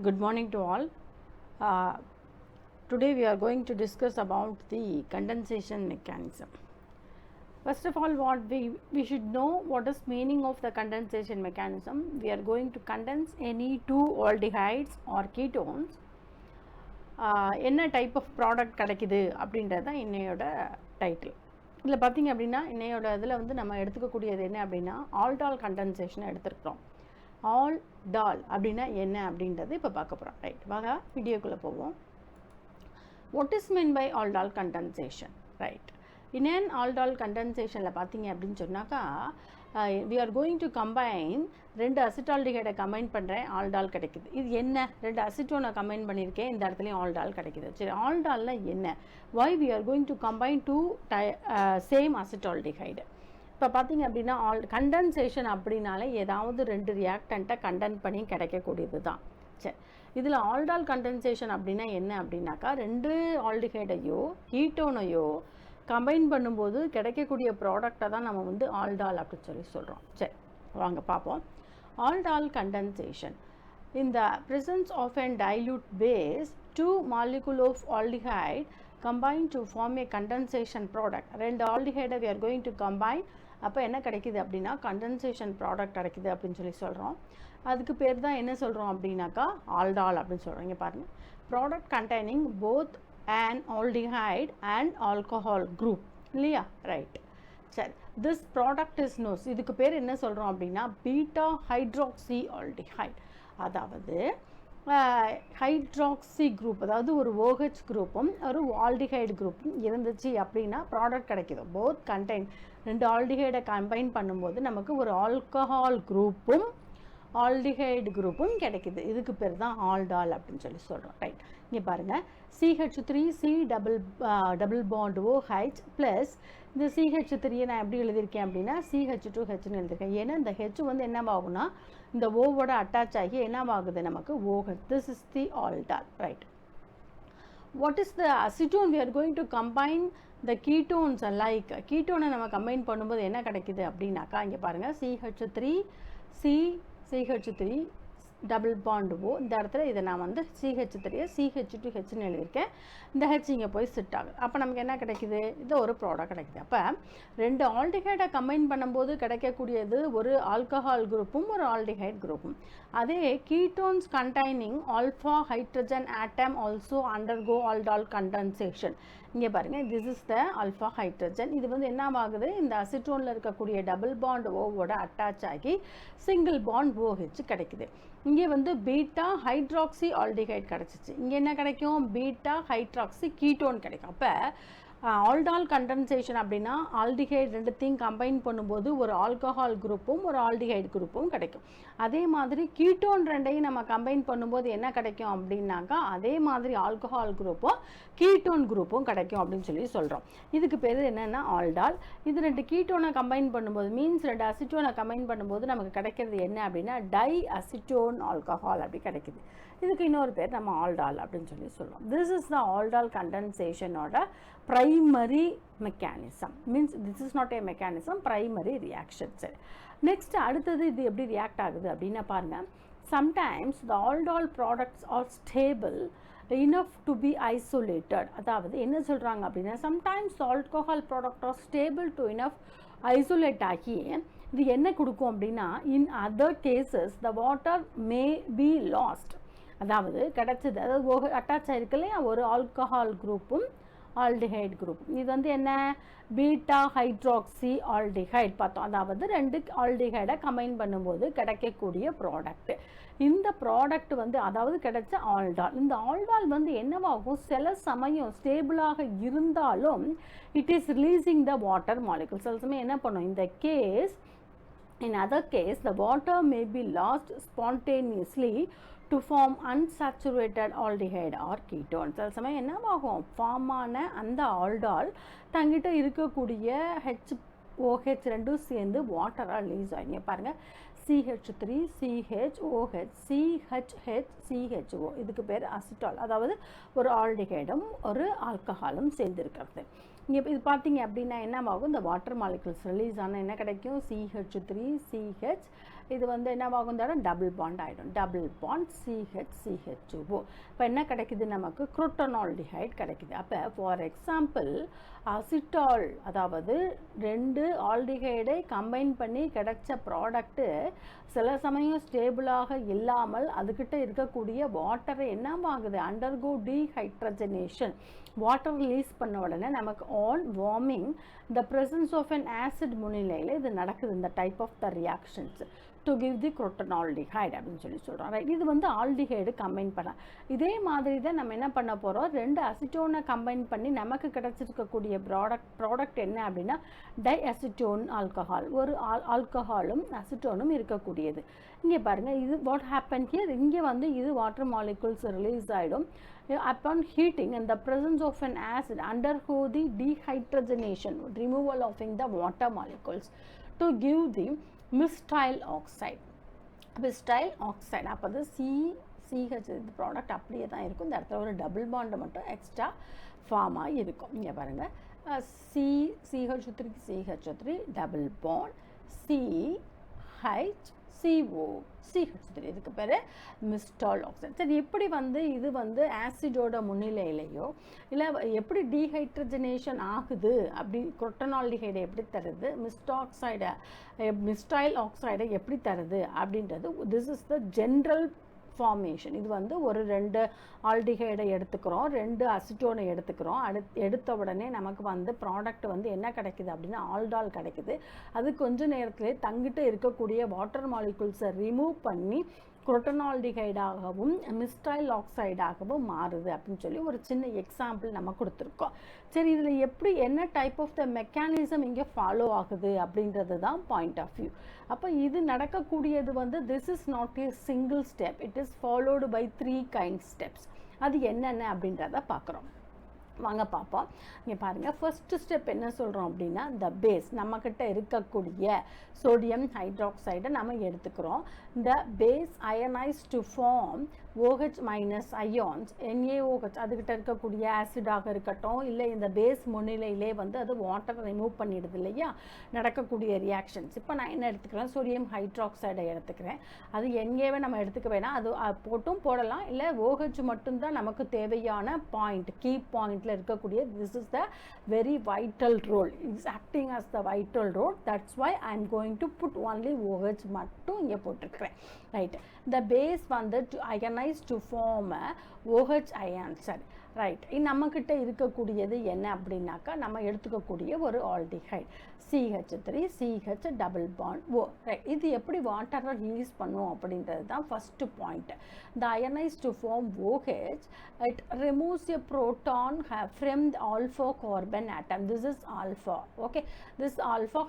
Good morning to all. Today we are going to discuss about the condensation mechanism. First of all, what we should know what is meaning of the condensation mechanism. We are going to condense any two aldehydes or ketones. என்ன type of product கிடைக்குது அப்படின்றது தான் இன்னையோட title. இதில் பார்த்திங்க அப்படின்னா இன்னையோட இதில் வந்து நம்ம எடுத்துக்கக்கூடியது என்ன அப்படின்னா ஆல்டால் கண்டென்சேஷனை எடுத்துருக்கிறோம். ஆல்டால் அப்படின்னா என்ன அப்படின்றது இப்போ பார்க்க போகிறோம். ரைட், வாங்க வீடியோக்குள்ளே போவோம். What is mean by aldol condensation? Right, in an aldol condensation பார்த்தீங்க அப்படின்னு சொன்னாக்கா we are going to combine ரெண்டு அசிட்டால்டிஹைடை கம்பைன் பண்ணுறேன், ஆல்டால் கிடைக்குது. இது என்ன? ரெண்டு அசிட்டோனை கம்பைன் பண்ணியிருக்கேன், இந்த இடத்துலையும் ஆல்டால் கிடைக்குது. சரி, ஆல்டால்னா என்ன? why we are going to combine two same acetaldehyde? இப்போ பார்த்தீங்க அப்படின்னா கண்டென்சேஷன் அப்படின்னாலே ஏதாவது ரெண்டு ரியாக்டண்ட்டை கண்டென்ட் பண்ணி கிடைக்கக்கூடியது தான். சரி, இதில் ஆல்டால் கண்டென்சேஷன் அப்படின்னா என்ன அப்படின்னாக்கா ரெண்டு ஆல்டிஹைடையோ கீட்டோனையோ கம்பைன் பண்ணும்போது கிடைக்கக்கூடிய ப்ராடக்டை தான் நம்ம வந்து ஆல்டால் அப்படின்னு சொல்லி சொல்கிறோம். சரி, வாங்க பார்ப்போம். Aldol condensation in the presence of a dilute base, two molecule of aldehyde combine to form a condensation product. ரெண்டு ஆல்டிஹைடை we are going to combine. அப்போ என்ன கிடைக்குது அப்படின்னா கண்டென்சேஷன் ப்ராடக்ட் கிடைக்குது அப்படின்னு சொல்லி சொல்கிறோம். அதுக்கு பேர் தான் என்ன சொல்கிறோம் அப்படின்னாக்கா ஆல்டால் அப்படின்னு சொல்கிறோம். இங்கே பாருங்கள், product containing both an aldehyde and alcohol group இல்லையா? ரைட், சரி, திஸ் ப்ராடக்ட் இஸ் நோஸ். இதுக்கு பேர் என்ன சொல்கிறோம் அப்படின்னா பீட்டா ஹைட்ராக்சி ஆல்டிஹைட். அதாவது ஹைட்ராக்சி குரூப், அதாவது ஒரு OH குரூப்பும் ஒரு ஆல்டிஹைடு குரூப்பும் இருந்துச்சு அப்படின்னா ப்ராடக்ட் கிடைக்கிது. போத் கண்டெயின் ரெண்டு ஆல்டிஹைடை கம்பைன் பண்ணும்போது நமக்கு ஒரு ஆல்கஹால் குரூப்பும் ஆல்டிஹைடு குரூப்பும் கிடைக்குது. இதுக்கு பேர் தான் ஆல்டால் அப்படின்னு சொல்லி சொல்கிறோம். ரைட், இங்கே பாருங்கள், CH3C double bond OH plus இந்த CH3 நான் எப்படி எழுதியிருக்கேன் அப்படின்னா CH2Hன்னு எழுதியிருக்கேன். ஏன்னா இந்த ஹெச் வந்து என்னவாகும்னா இந்த ஓவோட அட்டாச் ஆகி என்னவாகுது நமக்கு OH. This is the aldol. Right, what is the acetone? We are going to combine the ketones alike. கீட்டோனை நம்ம கம்பைன் பண்ணும்போது என்ன கிடைக்குது அப்படின்னாக்கா இங்கே பாருங்கள், CH3 டபுள் பாண்ட் O. இந்த இடத்துல இதை நான் வந்து CH3 CH2Hன்னு எழுதியிருக்கேன். இந்த ஹெச் இங்கே போய் சிட் ஆகுது. அப்போ நமக்கு என்ன கிடைக்குது? இது ஒரு ப்ராடக்ட் கிடைக்குது. அப்போ ரெண்டு ஆல்டிஹைடை கம்பைன் பண்ணும்போது கிடைக்கக்கூடியது ஒரு ஆல்கஹால் குரூப்பும் ஒரு ஆல்டிஹைட் குரூப்பும். அதே ketones containing alpha hydrogen atom also undergo aldol condensation. இங்கே பாருங்கள், this is the alpha hydrogen. இது வந்து என்ன ஆகுது? இந்த அசிட்டோனில் இருக்கக்கூடிய டபுள் பாண்ட் ஓவோட அட்டாச் ஆகி சிங்கிள் பாண்ட் OH கிடைக்குது. இங்கே வந்து பீட்டா ஹைட்ராக்சி ஆல்டிஹைட் கிடச்சிச்சு. இங்கே என்ன கிடைக்கும்? பீட்டா ஹைட்ராக்சி கீட்டோன் கிடைக்கும். அப்போ ஆல்டால் கண்டென்சேஷன் அப்படின்னா ஆல்டிஹைட் ரெண்டுத்தையும் கம்பைன் பண்ணும்போது ஒரு ஆல்கஹால் குரூப்பும் ஒரு ஆல்டிஹைட் குரூப்பும் கிடைக்கும். அதே மாதிரி கீட்டோன் ரெண்டையும் நம்ம கம்பைன் பண்ணும்போது என்ன கிடைக்கும் அப்படின்னாக்கா அதே மாதிரி ஆல்கஹால் குரூப்பும் கீட்டோன் குரூப்பும் கிடைக்கும் அப்படின்னு சொல்லி சொல்கிறோம். இதுக்கு பேர் என்னென்னா ஆல்டால். இது ரெண்டு கீட்டோனை கம்பைன் பண்ணும்போது மீன்ஸ் ரெண்டு அசிட்டோனை கம்பைன் பண்ணும்போது நமக்கு கிடைக்கிறது என்ன அப்படின்னா டை அசிட்டோன் ஆல்கஹால் அப்படி கிடைக்குது. இதுக்கு இன்னொரு பேர் நம்ம ஆல்டால் அப்படின்னு சொல்லி சொல்லுவோம். திஸ் இஸ் த ஆல்டால் கண்டென்சேஷனோட primary mechanism. Means this is not a mechanism, primary reaction. சரி, நெக்ஸ்ட் அடுத்தது இது எப்படி ரியாக்ட் ஆகுது அப்படின்னா பாருங்கள், sometimes the aldol products are stable enough to be isolated. அதாவது என்ன சொல்கிறாங்க அப்படின்னா sometimes the alcohol product are stable to enough isolate ஆகி இது என்ன கொடுக்கும் அப்படின்னா in other cases the water may be lost. அதாவது கிடைச்சது, அதாவது அட்டாச் ஆகிருக்கு இல்லையா ஒரு ஆல்கஹால் குரூப்பும் ஆல்டிஹைட் குரூப். இது வந்து என்ன? பீட்டா ஹைட்ராக்சி ஆல்டிஹைட் பார்த்தோம். அதாவது ரெண்டு ஆல்டிஹைடை கம்பைன் பண்ணும்போது கிடைக்கக்கூடிய ப்ராடக்ட். இந்த ப்ராடக்ட் வந்து அதாவது கிடைச்ச ஆல்டால். இந்த ஆல்டால் வந்து என்னவாகும்? சில சமயம் ஸ்டேபிளாக இருந்தாலும் it is releasing the water molecule. சில சமயம் என்ன பண்ணும்? இந்த case in other case the water may be lost spontaneously to form unsaturated aldehyde or ketone. சில சமயம் என்னவாகும்? ஃபார்ம் ஆன அந்த ஆல்டால் தங்கிட்ட இருக்கக்கூடிய OH ரெண்டும் சேர்ந்து வாட்டராக ரிலீஸ் ஆகிங்க. பாருங்கள், CH3 CHOH CHH CHO. இதுக்கு பேர் அசிட்டால். அதாவது ஒரு ஆல்டிஹைடும் ஒரு ஆல்கஹாலும் சேர்ந்துருக்கிறது. இங்கே இது பார்த்தீங்க அப்படின்னா என்னவாகும், இந்த வாட்டர் மாலிகுல்ஸ் ரிலீஸ் ஆனால் என்ன கிடைக்கும், CH3CH. இது வந்து என்னவாகும், டபுள் பாண்ட் ஆகிடும், டபுள் பாண்ட் CH2O. இப்போ என்ன கிடைக்குது, நமக்கு குரோட்டனால்டிஹைட் கிடைக்குது. அப்போ ஃபார் எக்ஸாம்பிள் அசிட்டால், அதாவது 2 ஆல்டிஹைடை கம்பைன் பண்ணி கிடைச்ச ப்ராடக்ட்டு சில சமயம் ஸ்டேபிளாக இல்லாமல் அதுக்கிட்ட இருக்கக்கூடிய வாட்டரை என்னவாகுது, அண்டர்கோ டீஹைட்ரஜனேஷன். வாட்டர் ரிலீஸ் பண்ண உடனே நமக்கு on warming the presence of an acid முன்னிலையில் இது நடக்குது, இந்த type of the reactions to give the crotonaldehyde அப்படின்னு சொல்கிறோம். ரைட், இது வந்து ஆல்டிஹைடு கம்பைன் பண்ண. இதே மாதிரி தான் நம்ம என்ன பண்ண போகிறோம், 2 அசிட்டோனை கம்பைன் பண்ணி நமக்கு கிடச்சிருக்கக்கூடிய ப்ராடக்ட் என்ன அப்படின்னா டைஅசிட்டோன் ஆல்கஹால். ஒரு ஆல்கஹாலும் அசிட்டோனும் இருக்கக்கூடியது. இங்கே பாருங்கள், இது வாட் ஹேப்பன் ஹியர், இங்கே வந்து இது வாட்டர் மாலிகுல்ஸ் ரிலீஸ் ஆகிடும். Upon heating in the presence of an acid undergo the dehydrogenation, removal of the water molecules to give the mesityl oxide. Mesityl oxide அப்போ அது CH இது ப்ராடக்ட் அப்படியே தான் இருக்கும். இந்த இடத்துல ஒரு டபுள் பாண்டு மட்டும் எக்ஸ்ட்ரா ஃபார்ம் ஆகி இருக்கும். இங்கே பாருங்கள், CH3 டபுள் பாண்ட் CH3 இதுக்கு பேர் மிஸ்டால் ஆக்சைடு. சரி, எப்படி வந்து இது வந்து ஆசிடோட முன்னிலையிலையோ இல்லை எப்படி டீஹைட்ரஜனேஷன் ஆகுது, அப்படி குரோட்டனால்டிஹைடை எப்படி தருது, மிஸ்டைல் ஆக்சைடை எப்படி தருது அப்படின்றது, this is the general formation. இது வந்து ஒரு 2 ஆல்டிஹைடை எடுத்துக்கிறோம், 2 அசிட்டோனை எடுத்துக்கிறோம். எடுத்த உடனே நமக்கு வந்து ப்ராடக்ட் வந்து என்ன கிடைக்குது அப்படின்னா ஆல்டால் கிடைக்குது. அது கொஞ்ச நேரத்திலே தங்கிட்டு இருக்கக்கூடிய வாட்டர் மாலிகுல்ஸை ரிமூவ் பண்ணி குரோட்டனால்டிஹைடாகவும் மிஸ்டைல் ஆக்சைடாகவும் மாறுது அப்படின்னு சொல்லி ஒரு சின்ன எக்ஸாம்பிள் நம்ம கொடுத்துருக்கோம். சரி, இதில் எப்படி என்ன டைப் ஆஃப் த மெக்கானிசம் இங்கே ஃபாலோ ஆகுது அப்படின்றது தான் பாயிண்ட் ஆஃப் வியூ. அப்போ இது நடக்கக்கூடியது வந்து this is not a single step, it is followed by 3 kind steps. அது என்னென்ன அப்படின்றத பார்க்குறோம். வாங்க பார்ப்போம். இங்கே பாருங்கள், ஃபர்ஸ்ட் ஸ்டெப் என்ன சொல்கிறோம் அப்படின்னா இந்த பேஸ் நம்மக்கிட்ட இருக்கக்கூடிய சோடியம் ஹைட்ராக்சைடை நம்ம எடுத்துக்கிறோம். இந்த base ionise to form OH minus ions NaOH, அதுக்கிட்ட இருக்கக்கூடிய ஆசிடாக இருக்கட்டும் இல்லை இந்த பேஸ் முன்னிலையிலே வந்து அது வாட்டரை ரிமூவ் பண்ணிடுது இல்லையா, நடக்கக்கூடிய ரியாக்ஷன்ஸ். இப்போ நான் என்ன எடுத்துக்கிறேன், சோடியம் ஹைட்ராக்சைடை எடுத்துக்கிறேன். அது Naவை நம்ம எடுத்துக்க வேணாம், அது போட்டும் போடலாம், இல்லை OH மட்டும்தான் நமக்கு தேவையான பாயிண்ட், கீ பாயிண்டில் இருக்கக்கூடிய. This is the very vital role, it's acting as the vital role. That's why I am going to put only OH மட்டும் இங்கே போட்டிருக்கிறேன். ரைட், இந்த பேஸ் வந்து to ionise to form OH ion. சரி, right, நம்மக்கிட்ட இருக்கக்கூடியது என்ன அப்படின்னாக்கா நம்ம எடுத்துக்கக்கூடிய ஒரு aldehyde CH3CH double bond O. Right, இது எப்படி வாட்டரை ரிலீஸ் பண்ணும் அப்படின்றது தான் first point. The ionized to form OH, it removes a proton from the alpha carbon atom. This is alpha. Okay, this alpha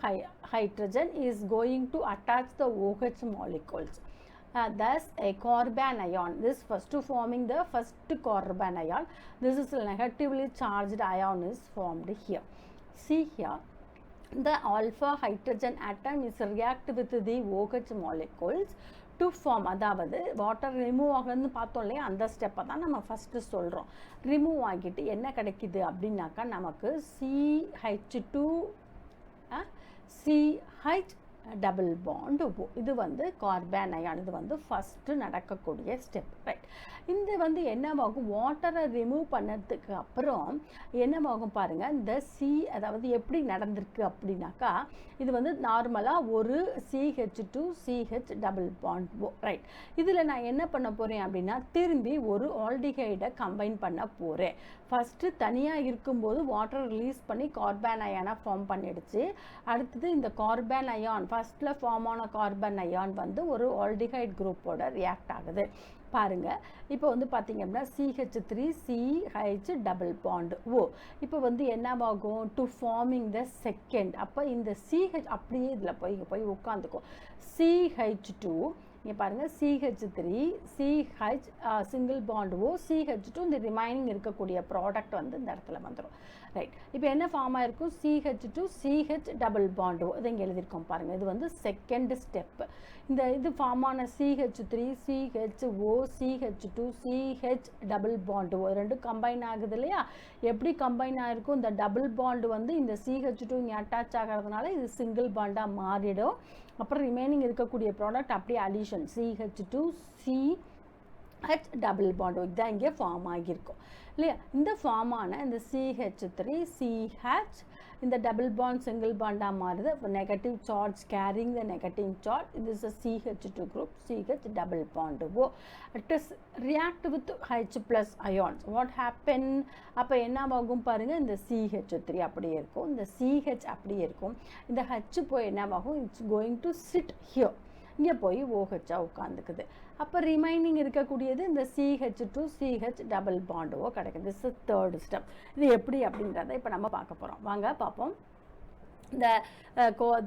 hydrogen is going to attach the OH molecules. Thus a carbon ion, this first forming the first carbon ion, this is a negatively charged ion is formed here. See here, the alpha hydrogen atom is react with the OH molecules to form, அதாவது water remove ஆகுதுன்னு பார்த்தோம் இல்லையா, அந்த ஸ்டெப்பை தான் நம்ம first சொல்கிறோம். Remove ஆகிட்டு என்ன கிடைக்குது அப்படின்னாக்கா நமக்கு CH டபுள் பாண்ட் O. இது வந்து கார்பன் அயான், இது வந்து ஃபஸ்ட்டு நடக்கக்கூடிய ஸ்டெப். ரைட், இந்த வந்து என்னவாகும், வாட்டரை ரிமூவ் பண்ணதுக்கு அப்புறம் என்னவாகும் பாருங்கள், இந்த அதாவது எப்படி நடந்திருக்கு அப்படின்னாக்கா இது வந்து நார்மலாக ஒரு CH2CH double bond O. Right, இதில் நான் என்ன பண்ண போகிறேன் அப்படின்னா திரும்பி ஒரு ஆல்டிஹைடை கம்பைன் பண்ண போகிறேன். ஃபஸ்ட்டு தனியாக இருக்கும்போது வாட்டர் ரிலீஸ் பண்ணி கார்பன் அயானை ஃபார்ம் பண்ணிடுச்சு. அடுத்தது இந்த கார்பன் அயான் ஃபஸ்ட்டில் ஃபார்ம் ஆன கார்பன் அயான் வந்து ஒரு ஆல்டிஹைட் குரூப்போட ரியாக்ட் ஆகுது. பாருங்கள், இப்போ வந்து பார்த்திங்க அப்படின்னா CH3CH டபுள் பாண்ட் O. இப்போ வந்து என்னவாகும், டு ஃபார்மிங் த செகண்ட். அப்போ இந்த CH அப்படியே இதில் போய் உட்காந்துக்கும். CH2 இங்கே பாருங்கள் CH3 CH single bond O CH2 இந்த ரிமைனிங் இருக்கக்கூடிய ப்ராடக்ட் வந்து இந்த இடத்துல வந்துடும். ரைட், இப்போ என்ன ஃபார்ம் ஆயிருக்கும் CH2 CH டபுள் பாண்ட் ஓ இதை இங்கே எழுதியிருக்கோம் பாருங்கள். இது வந்து செகண்ட் ஸ்டெப்பு. இந்த இது ஃபார்ம் ஆன CH3 CHO CH2 CH double bond O ரெண்டும் கம்பைன் ஆகுது இல்லையா? எப்படி கம்பைன் ஆகிருக்கும்? இந்த டபுள் பாண்டு வந்து இந்த CH2 இங்கே அட்டாச் ஆகிறதுனால இது சிங்கிள் பாண்டாக மாறிடும். அப்புறம் ரிமைனிங் இருக்கக்கூடிய ப்ராடக்ட் அப்படியே addition CH2 CH double bond இதுதான் இங்கே ஃபார்ம் ஆகியிருக்கும் இல்லையா? இந்த ஃபார்ம் ஆன இந்த CH3 CH இந்த டபுள் பாண்ட் சிங்கிள் பாண்டாக மாறுது. இப்போ negative charge carrying the negative charge. இது is CH2 group CH double bond O. It is react with H plus ions. What happen? அப்போ என்ன ஆகும் பாருங்கள், இந்த CH3 அப்படியே இருக்கும், இந்த CH அப்படியே இருக்கும், இந்த H போய் என்னவாகும்? It's going to sit here, இங்கே போய் OH உட்காந்துக்குது. அப்போ ரிமைனிங் இருக்கக்கூடியது இந்த CH2 CH டபுள் பாண்டோ கிடைக்குது. This is third step. இது எப்படி அப்படின்றத இப்போ நம்ம பார்க்க போகிறோம். வாங்க பார்ப்போம்.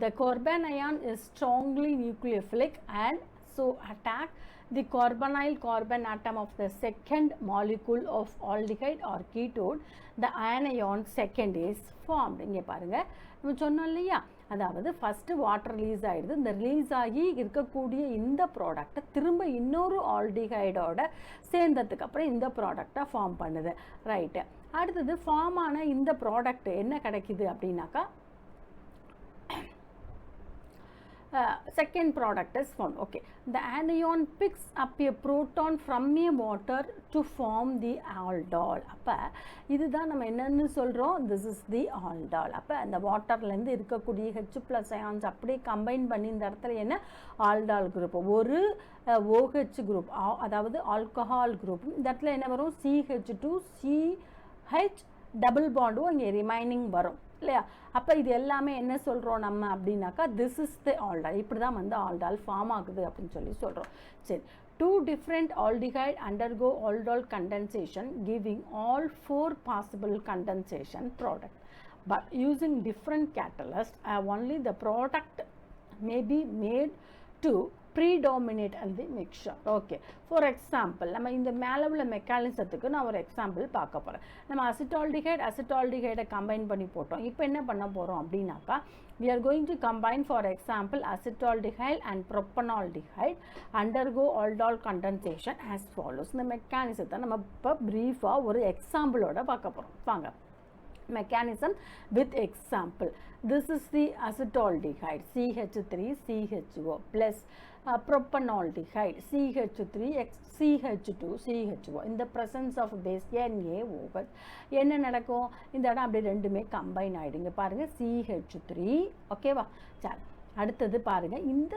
The carbon ion is strongly nucleophilic and so attack the carbonyl carbon atom of the second molecule of aldehyde or ketone. The anion second is formed. இங்கே பாருங்க, நம்ம சொன்னோம் இல்லையா, அதாவது ஃபஸ்ட்டு வாட்டர் ரிலீஸ் ஆகிடுது. இந்த ரிலீஸ் ஆகி இருக்கக்கூடிய இந்த ப்ராடக்டை திரும்ப இன்னொரு ஆல்டிஹைடோட சேர்ந்ததுக்கு அப்புறம் இந்த ப்ராடக்டை ஃபார்ம் பண்ணுது. ரைட்டு, அடுத்தது ஃபார்ம் ஆன இந்த ப்ராடக்ட் என்ன கிடைக்குது அப்படின்னாக்கா second product is formed. Okay, the anion picks up a proton from a water to form the aldol. அப்போ இதுதான் நம்ம என்னன்னு சொல்கிறோம், this is the aldol. அப்போ அந்த வாட்டர்லேருந்து இருக்கக்கூடிய H ப்ளஸ் அயான்ஸ் அப்படியே கம்பைன் பண்ணி இந்த இடத்துல என்ன ஆல்டால் குரூப், ஒரு OH குரூப், அதாவது ஆல்கஹால் குரூப். இந்த இடத்துல என்ன வரும்? CH2 CH டபுள் பாண்டும் இங்கே ரிமைனிங் வரும் இல்லையா? அப்போ இது எல்லாமே என்ன சொல்கிறோம் நம்ம அப்படின்னாக்கா திஸ் இஸ் தி ஆல்டால். இப்படி தான் வந்து ஆல்டால் ஃபார்ம் ஆகுது அப்படின்னு சொல்லி சொல்கிறோம். சரி, 2 different aldehyde undergo aldol condensation giving all 4 possible condensation product. But using different catalysts, only the product may be made to predominate in the mixture. Okay, for example, நம்ம இந்த மேலே உள்ள மெக்கானிசத்துக்கு நான் ஒரு எக்ஸாம்பிள் பார்க்க போகிறேன். நம்ம அசிட்டால்டிஹைடை கம்பைன் பண்ணி போட்டோம். இப்போ என்ன பண்ண போகிறோம் அப்படின்னாக்கா we are going to combine, for example, acetaldehyde and propanaldehyde undergo aldol condensation as follows. இந்த மெக்கானிசத்தை நம்ம இப்போ ப்ரீஃபாக ஒரு எக்ஸாம்பிளோட பார்க்க போகிறோம். வாங்க, mechanism with example. This is the acetaldehyde CH3 CHO plus propanaldehyde CH3 CH2 CHO. in the presence of base NaOH என்ன நடக்கும்? இந்த இடம் அப்படியே ரெண்டுமே கம்பைன் ஆகிடுங்க. பாருங்கள் CH3. ஓகேவா? சரி, அடுத்தது பாருங்கள், இந்த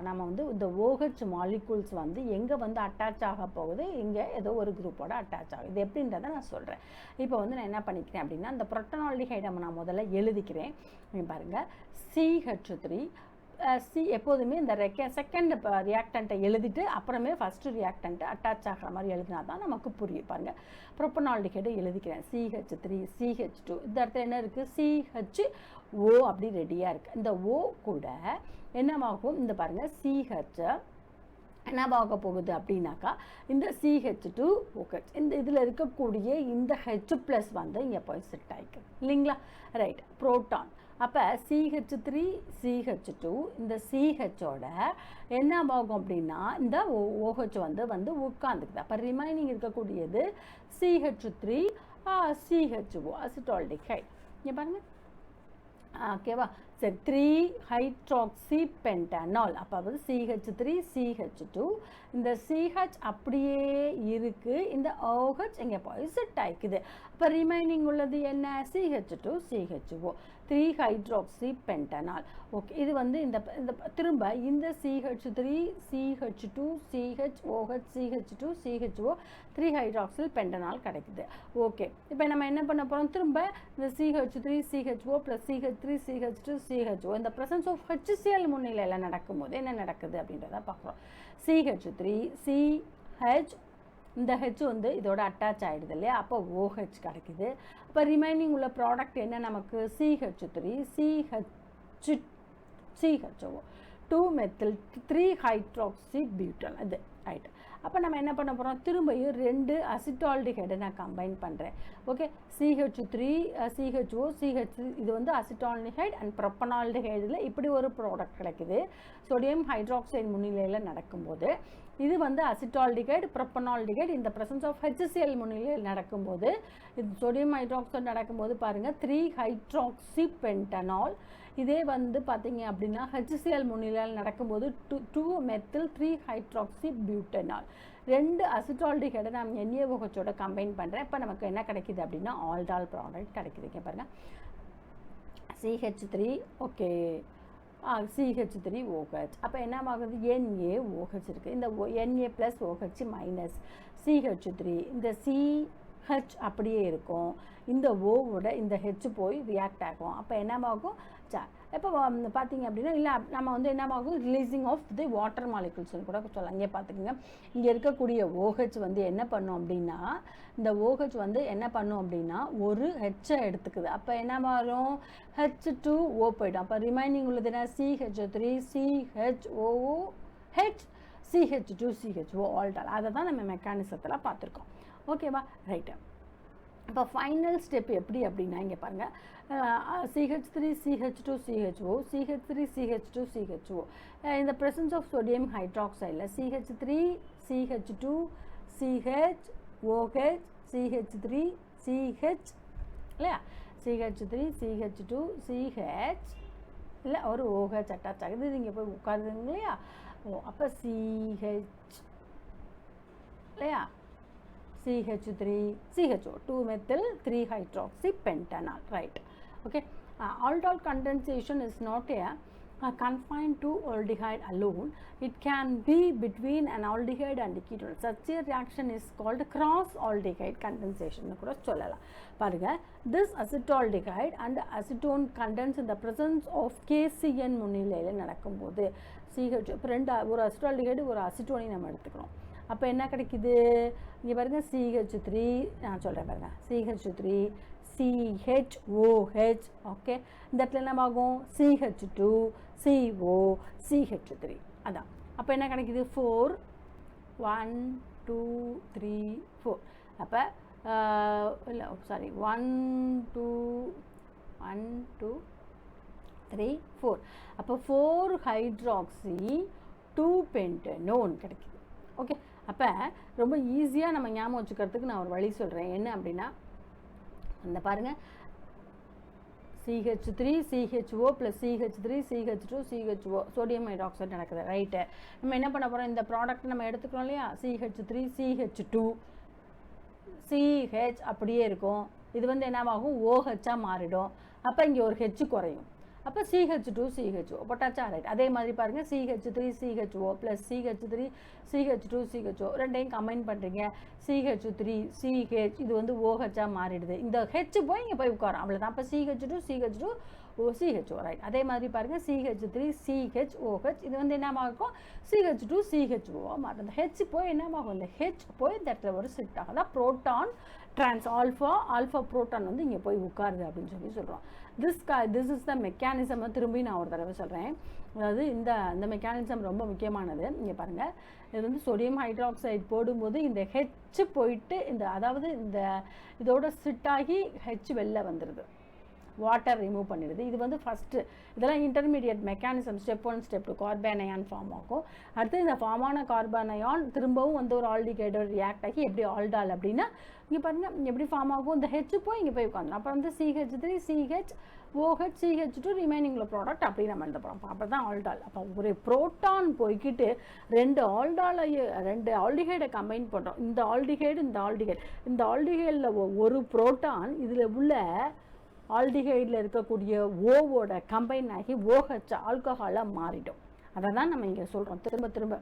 நம்ம வந்து இந்த OH மாலிகூல்ஸ் வந்து எங்கே வந்து அட்டாச் ஆக போகுது? இங்கே ஏதோ ஒரு குரூப்போட அட்டாச் ஆகுது. இது எப்படின்றத நான் சொல்கிறேன். இப்போ வந்து நான் என்ன பண்ணிக்கிறேன் அப்படின்னா, இந்த புரோட்டனால்டிஹைடை நான் முதல்ல எழுதிக்கிறேன். பாருங்கள், CH3 எப்போதுமே இந்த செகண்ட் ரியாக்டண்ட்டை எழுதிட்டு அப்புறமே ஃபஸ்ட்டு ரியாக்டண்ட்டை அட்டாச் ஆகிற மாதிரி எழுதினா தான் நமக்கு புரியும். பாருங்கள், ப்ரோப்பனால்டிஹைடை எழுதிக்கிறேன். CH3 CH2 இந்த இடத்துல என்ன இருக்குது? CHO அப்படி ரெடியாக இருக்குது. இந்த O கூட என்னவாகும்? இந்த பாருங்கள், CH என்னவாக போகுது அப்படின்னாக்கா இந்த CH2OH இந்த இதில் இருக்கக்கூடிய இந்த H ப்ளஸ் வந்து இங்கே போய் செட் ஆகிக்கும் இல்லைங்களா? Right, proton. அப்போ CH3 CH2 இந்த CHோட என்ன ஆகும் அப்படின்னா இந்த OH வந்து உட்காந்துக்குது. அப்போ ரிமைனிங் இருக்கக்கூடியது CH3 CHO அசிட்டால்டிஹைட். இங்கே பாருங்கள், ஓகேவா? சரி, 3-ஹைட்ராக்சி பென்டனால். அப்போ வந்து CH3 CH2 இந்த CH அப்படியே இருக்குது, இந்த OH இங்கே போய் செட் ஆகிக்குது. அப்போ ரிமைனிங் உள்ளது என்ன? CH2 CHO 3-ஹைட்ராக்சி pentanol. ஓகே, இது வந்து இந்த திரும்ப இந்த CH3 CH2 CHOH CH2 CHO three hydroxyl pentanol கிடைக்குது. ஓகே, இப்போ நம்ம என்ன பண்ண போகிறோம்? திரும்ப இந்த CH3 CHO plus CH3 CH2 CHO இந்த ப்ரெசன்ஸ் ஆஃப் HCl முன்னிலையில் நடக்கும்போது என்ன நடக்குது அப்படின்றத பார்க்குறோம். CH3 CH இந்த H வந்து இதோட அட்டாச் ஆகிடுது இல்லையா? அப்போ OH கிடைக்குது. அப்போ ரிமைனிங் உள்ள ப்ராடக்ட் என்ன நமக்கு? CH3 CHO 2-methyl 3-hydroxybutane அது ரைட். அப்போ நம்ம என்ன பண்ண போகிறோம், திரும்பியும் 2 அசிட்டால்டிஹைடை நான் கம்பைன் பண்ணுறேன். ஓகே, CH3 CHO CH இது வந்து அசிட்டால்டிஹைட் அண்ட் ப்ரொப்பனால்டிஹைடில் இப்படி ஒரு ப்ராடக்ட் கிடைக்குது சோடியம் ஹைட்ராக்சைடு முன்னிலையில் நடக்கும்போது. இது வந்து அசிட்டால்டிஹைடு ப்ரொப்பனால்டிஹைடு இந்த ப்ரெசன்ஸ் ஆஃப் HCl முன்னிலையில் நடக்கும்போது, இது சோடியம் ஹைட்ராக்சைடு நடக்கும்போது பாருங்கள் 3-hydroxypentanol. இதே வந்து பார்த்தீங்க அப்படின்னா HCl முன்னிலையில் நடக்கும்போது 2-methyl 3-hydroxybutanol. 2 அசிட்டால்டிஹைடை நான் NaOHோட கம்பைன் பண்ணுறேன். இப்போ நமக்கு என்ன கிடைக்குது அப்படின்னா ஆல்டால் ப்ராடக்ட் கிடைக்குதுங்க பாருங்கள். CH3 okay, CH3OH. அப்போ என்ன ஆகுது, NaOH இருக்குது. இந்த Na+OH- CH3, இந்த CH அப்படியே இருக்கும். இந்த ஓவோட இந்த ஹெச் போய் ரியாக்ட் ஆகும். அப்போ என்னமாகும், இப்போ பார்த்தீங்க அப்படின்னா இல்லை நம்ம வந்து என்னமாகும், ரிலீசிங் ஆஃப் தி வாட்டர் மாலிகுல்ஸ்னு கூட சொல்லலாம். இங்கே பார்த்துக்குங்க, இங்கே இருக்கக்கூடிய OH வந்து என்ன பண்ணும் அப்படின்னா, இந்த OH வந்து என்ன பண்ணும் அப்படின்னா ஒரு ஹெச்சை எடுத்துக்குது. அப்போ என்ன வரும், H2O போய்டும். அப்போ ரிமைனிங் உள்ளது என்ன, CH3 CHOOH CH2 CHO aldol. அதை தான் நம்ம மெக்கானிசத்தில் பார்த்துருக்கோம். ஓகேவா, ரைட்டு. இப்போ ஃபைனல் ஸ்டெப் எப்படி அப்படின்னா இங்கே பாருங்கள், CH3 CH2 CHO CH3 CH2 CHO இந்த ப்ரெசன்ஸ் ஆஃப் சோடியம் ஹைட்ராக்சைடில் CH3 CH2 CHOH CH3 CH இல்லையா, CH3 CH2 CH இல்லை ஒரு OH அட்டாச் ஆகுது. இது இங்கே போய் உட்காருதுங்க இல்லையா. அப்போ CH இல்லையா, CH3 CHO 2-methyl 3-hydroxypentanol, right. Okay, aldol condensation is not confined to aldehyde alone. It can be between an aldehyde and ketone. Such a reaction is called cross aldehyde condensation கூட சொல்லலாம். பாருங்க, this acetaldehyde and acetone condense in the presence of KCN முன்னிலையில் நடக்கும்போது CH இப்போ ஒரு acetaldehyde ஒரு அசிட்டோனை நம்ம எடுத்துக்கிறோம். அப்போ என்ன கிடைக்குது, இங்கே பாருங்கள் CH3 நான் சொல்கிறேன் பாருங்கள், CH3 CHOH. ஓகே, இந்த இடத்துல என்னமாகும், CH2 CO CH3 அதான். அப்போ என்ன கிடைக்குது, 4 1 2 3 4. அப்போ இல்லை சாரி 1 2 1 2 3 4. அப்போ 4-hydroxy-2-pentanone கிடைக்குது. ஓகே, அப்போ ரொம்ப ஈஸியாக நம்ம ஞாபகம் வச்சுக்கிறதுக்கு நான் ஒரு வழி சொல்கிறேன். என்ன அப்படின்னா, அந்த பாருங்கள், CH3 CHO + CH3 CH2 CHO sodium hydroxide நடக்குது, ரைட்டு. நம்ம என்ன பண்ண போகிறோம், இந்த ப்ராடக்ட் நம்ம எடுத்துக்கிறோம் இல்லையா, CH3 CH2 CH அப்படியே இருக்கும். இது வந்து என்னவாகும், OH மாறிடும். அப்போ இங்கே ஒரு ஹெச் குறையும். அப்போ CH2 CHO போட்டாச்சா, ரைட். அதே மாதிரி பாருங்கள், CH3 CHO + CH3 CH2 CHO ரெண்டையும் கம்பைன் பண்ணுறீங்க, CH3 CH இது வந்து OH மாறிடுது. இந்த ஹெச் போய் இங்கே போய் உட்காரும், அவ்வளோதான். அப்போ CH2 CH2 CHO, ரைட். அதே மாதிரி பாருங்கள், CH3 CHOH இது வந்து என்னமாகும், CH2 CHO மாறும். இந்த ஹெச் போய் என்னமாகும், இந்த ஹெச் போய் இந்த இடத்துல ஒரு ஷிஃப்ட் ஆகும். அதான் புரோட்டான் ட்ரான்ஸ் ஆல்ஃபா புரோட்டான் வந்து இங்கே போய் உட்காருது அப்படின்னு சொல்கிறோம். This is the mechanism. திரும்பி நான் ஒரு தடவை சொல்கிறேன். அதாவது இந்த மெக்கானிசம் ரொம்ப முக்கியமானது. இங்கே பாருங்கள், இது வந்து சோடியம் ஹைட்ராக்சைடு போடும்போது இந்த ஹெச் போயிட்டு அதாவது இதோட சிட்டாகி ஹெச் வெளில வந்துடுது, வாட்டர் ரிமூவ் பண்ணிடுது. இது வந்து ஃபஸ்ட்டு, இதெல்லாம் intermediate mechanism. Step 1 step 2 carbanion form ஆகும். அடுத்து இந்த ஃபார்மான கார்பனையான் திரும்பவும் வந்து ஒரு ஆல்டிஹைடோட ரியாக்ட் ஆகி எப்படி ஆல்டால் அப்படின்னா இங்கே பாருங்கள் எப்படி ஃபார்ம் ஆகும், இந்த ஹெச் போய் இங்கே போய் உட்காந்துடும். அப்புறம் வந்து CH3 CHOH CH2 ரிமைனிங் உள்ள ப்ராடக்ட் அப்படி நம்ம எழுத போகிறோம். அப்போ தான் ஆல்டால். அப்போ ஒரு புரோட்டான் போய்கிட்டு 2 ஆல்டிஹைடை கம்பைன் பண்ணுறோம். இந்த ஆல்டிஹைடில் ஒரு புரோட்டான் இதில் உள்ள ஆல்டிஹைடில் இருக்கக்கூடிய ஓவோட கம்பைன் ஆகி OH ஆல்கஹாலாக மாறிடும். அதை தான் நம்ம இங்கே சொல்கிறோம் திரும்ப.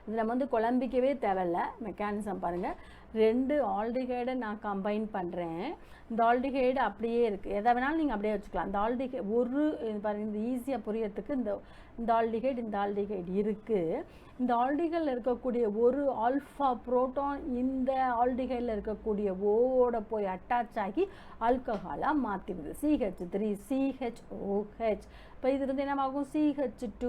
இது நம்ம வந்து குழம்பிக்கவே தேவையில்ல. மெக்கானிசம் பாருங்கள், 2 ஆல்டிஹைடை நான் கம்பைன் பண்ணுறேன். இந்த ஆல்டிஹைடு அப்படியே இருக்குது, எதை வேணாலும் நீங்கள் அப்படியே வச்சுக்கலாம். இந்த ஆல்டிஹைடு பாருங்கள், இந்த ஈஸியாக புரியறதுக்கு இந்த ஆல்டிஹைடு இருக்குது. இந்த ஆல்டிஹைடில் இருக்கக்கூடிய ஒரு ஆல்ஃபா புரோட்டான் இந்த ஆல்டிஹைடில் இருக்கக்கூடிய ஓவோட போய் அட்டாச் ஆகி ஆல்கஹாலாக மாற்றிடுது. CH3 CHOH இப்போ இது இருந்து என்னமாகும் CH2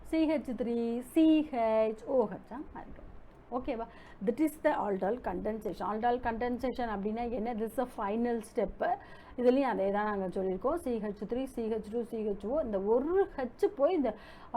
CH3 CHOH மாறிடும். ஓகேவா? that is the aldol condensation. aldol condensation அப்படின்னா என்ன? this is the final step. இதுலேயும் அதே தான் நாங்கள் சொல்லியிருக்கோம். CH3 CH2 CHO இந்த ஒரு ஹெச் போய் இந்த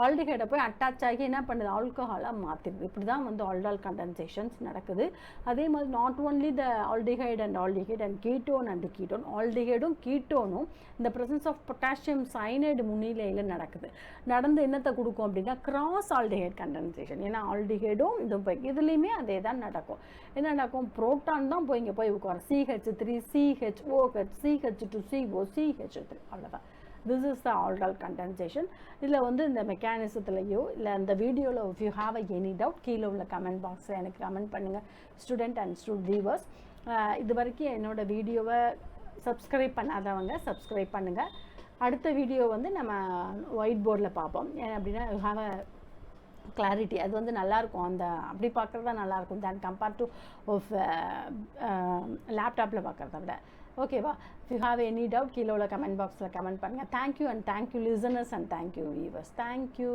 ஆல்டிஹைடை போய் அட்டாச் ஆகி என்ன பண்ணுது? ஆல்கஹாலாக மாற்றிடுது. இப்படி தான் வந்து ஆல்டால் கண்டென்சேஷன்ஸ் நடக்குது. அதே மாதிரி not only the aldehyde and aldehyde and ketone and ketone, ஆல்டிஹைடும் கீட்டோனும் இந்த ப்ரெசன்ஸ் ஆஃப் பொட்டாசியம் சைனைடு முன்னிலையில் நடக்குது. நடந்து என்னத்தை கொடுக்கும் அப்படின்னா கிராஸ் ஆல்டிஹைட் கண்டென்சேஷன். ஏன்னா ஆல்டிஹைடும் இதுவும் போய் இதுலேயுமே அதே தான் நடக்கும். என்ன நடக்கும்? புரோட்டான் தான் போய் இங்கே போய் உட்காரும். CH3 CHOH CH2 CO CH3 அவ்வளோதான். this is the aldol condensation. இதில் வந்து இந்த மெக்கானிசத்துலையோ இல்லை அந்த வீடியோவில் if you have any doubt கீழே உள்ள கமெண்ட் பாக்ஸில் எனக்கு கமெண்ட் பண்ணுங்கள் ஸ்டூடெண்ட் அண்ட் வியூவர்ஸ். இது வரைக்கும் என்னோட வீடியோவை சப்ஸ்கிரைப் பண்ணாதவங்க சப்ஸ்கிரைப் பண்ணுங்கள். அடுத்த வீடியோ வந்து நம்ம ஒயிட் போர்டில் பார்ப்போம். ஏன் அப்படின்னா யூ ஹாவ் அ கிளாரிட்டி. அது வந்து நல்லாயிருக்கும். அந்த அப்படி பார்க்குறது தான் நல்லாயிருக்கும் தேன் கம்பேர் டு ஆஃப் லேப்டாப்பில் பார்க்குறத விட. ஓகேவா? if you have any doubt கீழே உள்ள கமெண்ட் பாக்ஸில் கமெண்ட் பண்ணுங்கள். Thank you and thank you listeners and thank you viewers. Thank you.